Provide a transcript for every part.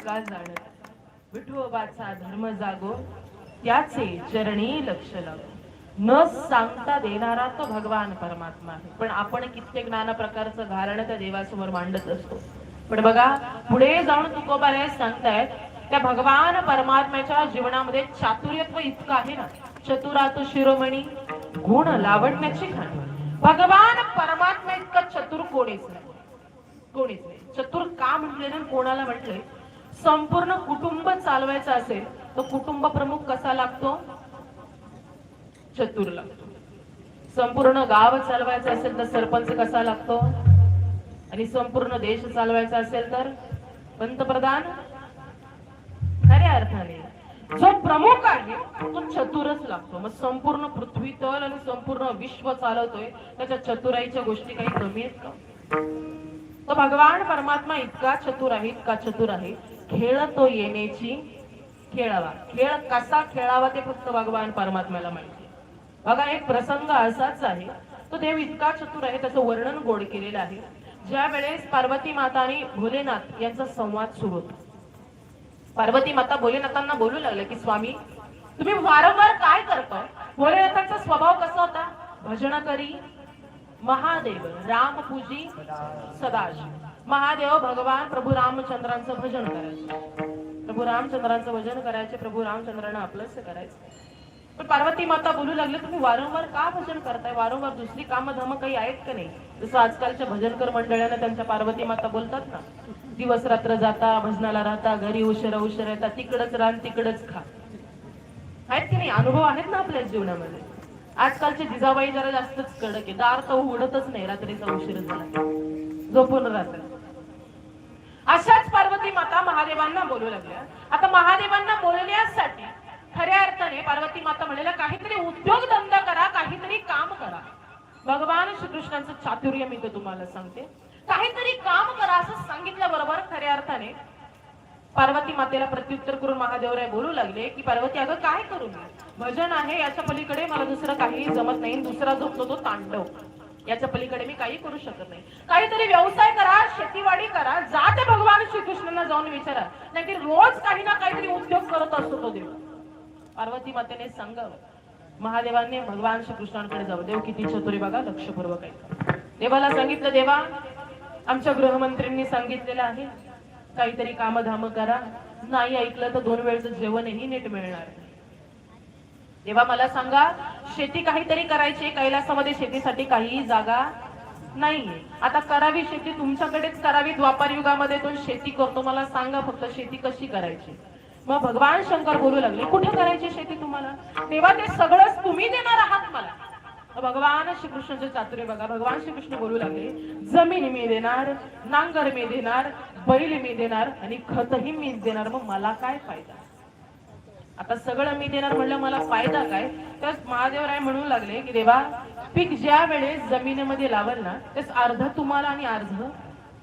का जाणता, विठोबाचा धर्म जागो त्याचे चरणी लक्ष लागो. न सांगता देणारा तो भगवान परमात्मा आहे. पण आपण कित्येक नाना प्रकारचं घारण त्या देवासमोर मांडत असतो. पण बघा पुढे जाऊन तुकोबाराय सांगतायत त्या भगवान परमात्म्याच्या जीवनामध्ये चातुर्यत्व इतकं आहे ना. चतुरात शिरोमणी गुण लावण्याची खाणी. भगवान परमात्मा इतका चतुर कोणीच नाही, कोणीच नाही. चतुर का म्हटले ना, कोणाला म्हटले, संपूर्ण कुटुंब चालवायचं असेल तर कुटुंब प्रमुख कसा लागतो, चतुर लागतो. संपूर्ण गाव चालवायचं असेल तर सरपंच कसा लागतो, आणि संपूर्ण देश चालवायचा असेल तर पंतप्रधान. खऱ्या अर्थाने जो प्रमुख आहे तो चतुरच लागतो. मग संपूर्ण पृथ्वी तल आणि संपूर्ण विश्व चालवतोय त्याच्या चतुराईच्या गोष्टी काही कमी आहेत का. तो भगवान परमात्मा इतका चतुर आहे, इतका चतुर आहे. खेळ तो येण्याची खेळावा. खेळ कसा खेळावा ते फक्त भगवान परमात्म्याला माहिती. बघा एक प्रसंग असाच आहे. तो देव इतका चतुर आहे, त्याचं वर्णन गोड केलेलं आहे. ज्या वेळेस पार्वती माता आणि भोलेनाथ यांचा संवाद सुरू होता. पार्वती माता भोलेनाथांना बोलू लागले की स्वामी तुम्ही वारंवार काय करता. भोलेनाथांचा स्वभाव कसा होता, भजन करी महादेव राम पूजी सदाशिव. महादेव भगवान प्रभू रामचंद्रांचं भजन करायचे, प्रभू रामचंद्रांचं भजन करायचे, प्रभू रामचंद्रांना आपलंच करायचं. पण पार्वती माता बोलू लागले तुम्ही वारंवार का भजन करताय, वारंवार दुसरी कामधाम काही आहेत का नाही. जसं आजकालच्या भजनकर मंडळांना त्यांच्या पार्वती माता बोलतात ना, दिवस रात्र जाता भजनाला राहता, घरी उशिरा उशिरा येता, तिकडच रान तिकडच खा. आहेत की नाही, अनुभव आहेत ना आपल्या जीवनामध्ये. आजकालचे जिजाबाई जरा जास्तच कडक आहे, दार तर उघडतच नाही रात्रीचा उशीर झाला झोपून राहतात. अशाच पार्वती माता महादेवांना बोलू लागल्या. आता महादेवांना बोलण्यासाठी खऱ्या अर्थाने पार्वती माता म्हणाल्या काहीतरी उद्योगधंदा करा, काहीतरी काम करा. भगवान श्रीकृष्णांचं चातुर्य मी तुम्हाला सांगते, काहीतरी काम करा असं सांगितल्याबरोबर खऱ्या अर्थाने पार्वती मातेला प्रत्युत्तर करून महादेवराय बोलू लागले की पार्वती अगं काय करू मी, भजन आहे याच्या पलीकडे मला दुसरं काही जमत नाही. दुसरा झोपतो तो तांडव, याच्या पलीकडे मी काही करू शकत नाही. काहीतरी व्यवसाय करा, शेतीवाडी करा, जा ते भगवान श्रीकृष्णांना जाऊन विचारा. नाही रोज काही ना काहीतरी उद्योग करत असतो तो देव. पार्वती मातेने सांगावं. महादेवांनी भगवान श्रीकृष्णांकडे जावं. देव किती चतुर बघा, लक्षपूर्वक ऐका. देवाला सांगितलं देवा आमच्या गृहमंत्र्यांनी सांगितलेलं आहे काहीतरी कामधाम करा, नाही ऐकलं तर 2 वेळचं जेवणही नीट मिळणार. देवा मला सांगा शेती काहीतरी करायची, कैलासामध्ये शेतीसाठी काही जागा नाहीये. आता करावी शेती तुमच्याकडेच करावी. द्वापार युगामध्ये तो शेती करतो, मला सांगा फक्त शेती कशी करायची. मग भगवान शंकर बोलू लागले कुठे करायची शेती तुम्हाला, तेव्हा ते सगळंच तुम्ही देणार आहात मला. भगवान श्रीकृष्णाचे चातुर्य बघा. भगवान श्रीकृष्ण बोलू लागले जमीन मी देणार, नांगर मी देणार, बैल मी देणार आणि खतही मीच देणार, मग मला काय फायदा. आता सगळं मी देणार म्हणलं मला फायदा काय. तर महादेवराय म्हणू लागले की देवा पीक ज्या वेळेस जमिनीमध्ये लावल ना तेच अर्ध तुम्हाला आणि अर्ध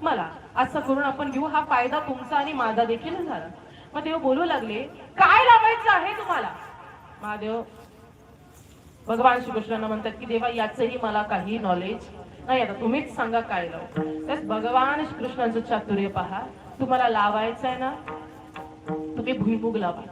मला, असं करून आपण घेऊ. हा फायदा तुमचा आणि माझा देखील झाला. मग देव बोलू लागले काय लावायचं आहे तुम्हाला. महादेव भगवान श्रीकृष्णांना म्हणतात की देवा याचंही मला काही नॉलेज नाही, आता तुम्हीच सांगा काय लावू. तेच भगवान श्रीकृष्णांचं चातुर्य पहा. तुम्हाला लावायचं आहे ना तुम्ही भुईमुग लावा.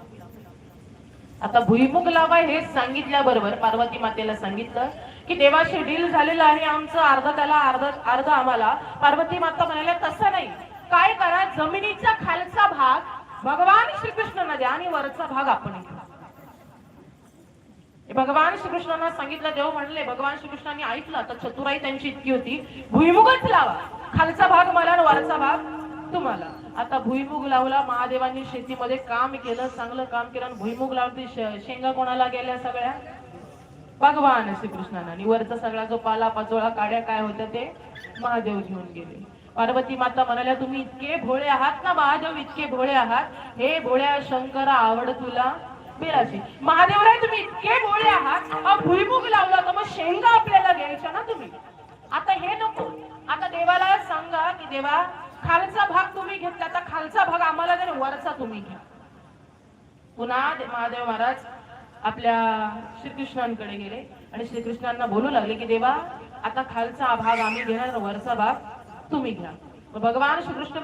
आता भुईमुग लावा हे सांगितल्याबरोबर पार्वती मातेला सांगितलं की देवाशी डील झालेलं आहे आमचं, अर्ध त्याला अर्ध आम्हाला. पार्वती माता म्हणाल्या तसं नाही, काय करा जमिनीचा खालचा भाग भगवान श्रीकृष्णांना द्या आणि वरचा भाग आपण घेऊ. भगवान श्रीकृष्णांना सांगितलं. देव म्हणले भगवान श्रीकृष्णांनी ऐकलं. आता चतुराई त्यांची इतकी होती भुईमुगच लावा, खालचा भाग मला आणि वरचा भाग तुम्हाला. आता भुईमुग लावला. महादेवांनी शेतीमध्ये काम केलं, चांगलं काम केलं आणि भुईमुग लावती. शेंगा कोणाला गेल्या सगळ्या भगवान श्रीकृष्णांना, आणि वरचा सगळा जो पाला पाचोळा काड्या काय होत्या ते महादेव घेऊन गेले. पार्वती माता म्हणाल्या तुम्ही इतके भोळे आहात ना महादेव, इतके भोळे आहात. हे भोळ्या शंकरा आवड तुला बेराची. महादेवराय तुम्ही इतके भोळे आहात, भुईमुग लावला तर मग शेंगा आपल्याला घ्यायच्या ना तुम्ही. आता हे नको. आता देवाला सांगा की देवा खालचा भाग तुम्ही घेतला, आता खालचा भाग आम्हाला जर वरचा तुम्ही घ्या. पुन्हा महादेव महाराज आपल्या श्रीकृष्णांकडे गेले आणि श्रीकृष्णांना बोलू लागले की देवा आता खालचा भाग आम्ही घेणार, वरचा भाग तुम्ही घ्या. भगवान श्रीकृष्ण